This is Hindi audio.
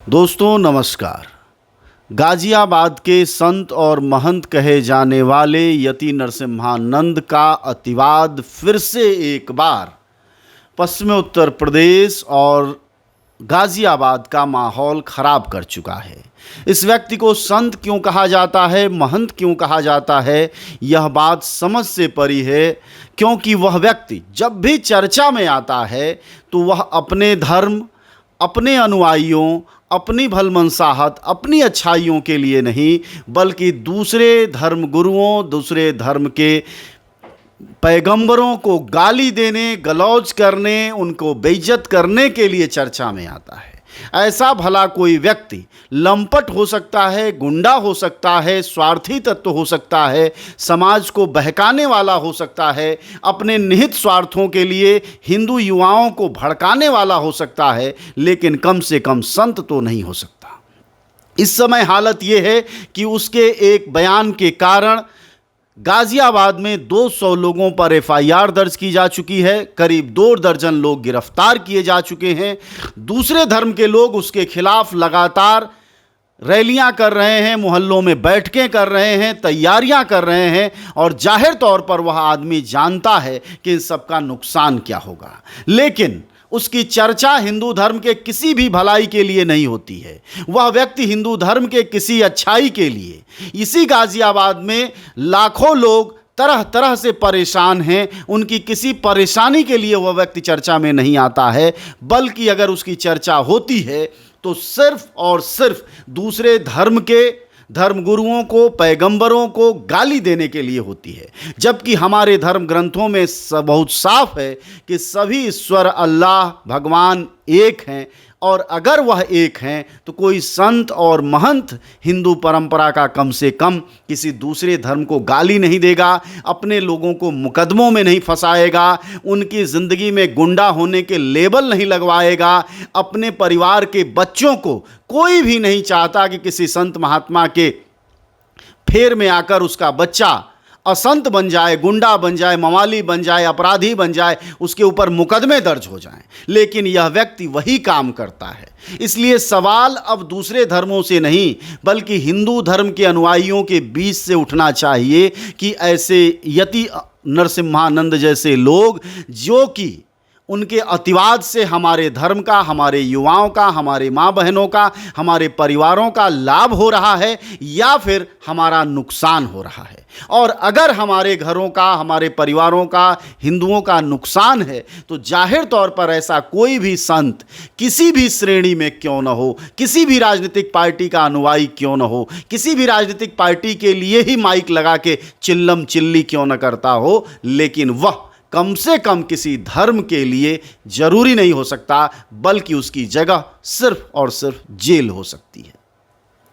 दोस्तों नमस्कार। गाजियाबाद के संत और महंत कहे जाने वाले यति नरसिम्हानंद का अतिवाद फिर से एक बार पश्चिमी उत्तर प्रदेश और गाजियाबाद का माहौल खराब कर चुका है। इस व्यक्ति को संत क्यों कहा जाता है, महंत क्यों कहा जाता है, यह बात समझ से परे है, क्योंकि वह व्यक्ति जब भी चर्चा में आता है तो वह अपने धर्म, अपने अनुयायियों, अपनी भलमनसाहत, अपनी अच्छाइयों के लिए नहीं बल्कि दूसरे धर्म गुरुओं, दूसरे धर्म के पैगंबरों को गाली देने, गलौज करने, उनको बेइज्जत करने के लिए चर्चा में आता है। ऐसा भला कोई व्यक्ति लंपट हो सकता है, गुंडा हो सकता है, स्वार्थी तत्व हो सकता है, समाज को बहकाने वाला हो सकता है, अपने निहित स्वार्थों के लिए हिंदू युवाओं को भड़काने वाला हो सकता है, लेकिन कम से कम संत तो नहीं हो सकता। इस समय हालत ये है कि उसके एक बयान के कारण गाजियाबाद में 200 लोगों पर एफआईआर दर्ज की जा चुकी है, करीब 2 दर्जन लोग गिरफ्तार किए जा चुके हैं। दूसरे धर्म के लोग उसके खिलाफ लगातार रैलियां कर रहे हैं, मोहल्लों में बैठकें कर रहे हैं, तैयारियां कर रहे हैं और जाहिर तौर पर वह आदमी जानता है कि इन सबका नुकसान क्या होगा, लेकिन उसकी चर्चा हिंदू धर्म के किसी भी भलाई के लिए नहीं होती है। वह व्यक्ति हिंदू धर्म के किसी अच्छाई के लिए, इसी गाजियाबाद में लाखों लोग तरह तरह से परेशान हैं, उनकी किसी परेशानी के लिए वह व्यक्ति चर्चा में नहीं आता है, बल्कि अगर उसकी चर्चा होती है तो सिर्फ और सिर्फ दूसरे धर्म के धर्मगुरुओं को, पैगंबरों को गाली देने के लिए होती है। जबकि हमारे धर्म ग्रंथों में बहुत साफ है कि सभी ईश्वर अल्लाह भगवान एक हैं, और अगर वह एक हैं तो कोई संत और महंत हिंदू परंपरा का कम से कम किसी दूसरे धर्म को गाली नहीं देगा, अपने लोगों को मुकदमों में नहीं फंसाएगा, उनकी ज़िंदगी में गुंडा होने के लेबल नहीं लगवाएगा, अपने परिवार के बच्चों को कोई भी नहीं चाहता कि किसी संत महात्मा के फेर में आकर उसका बच्चा असंत बन जाए, गुंडा बन जाए, मवाली बन जाए, अपराधी बन जाए, उसके ऊपर मुकदमे दर्ज हो जाएं। लेकिन यह व्यक्ति वही काम करता है। इसलिए सवाल अब दूसरे धर्मों से नहीं बल्कि हिंदू धर्म के अनुयायियों के बीच से उठना चाहिए कि ऐसे यति नरसिम्हानंद जैसे लोग, जो कि उनके अतिवाद से हमारे धर्म का, हमारे युवाओं का, हमारे माँ बहनों का, हमारे परिवारों का लाभ हो रहा है या फिर हमारा नुकसान हो रहा है। और अगर हमारे घरों का, हमारे परिवारों का, हिंदुओं का नुकसान है तो जाहिर तौर पर ऐसा कोई भी संत किसी भी श्रेणी में क्यों न हो, किसी भी राजनीतिक पार्टी का अनुयायी क्यों न हो, किसी भी राजनीतिक पार्टी के लिए ही माइक लगा के चिल्लम चिल्ली क्यों न करता हो, लेकिन वह कम से कम किसी धर्म के लिए जरूरी नहीं हो सकता, बल्कि उसकी जगह सिर्फ और सिर्फ जेल हो सकती है।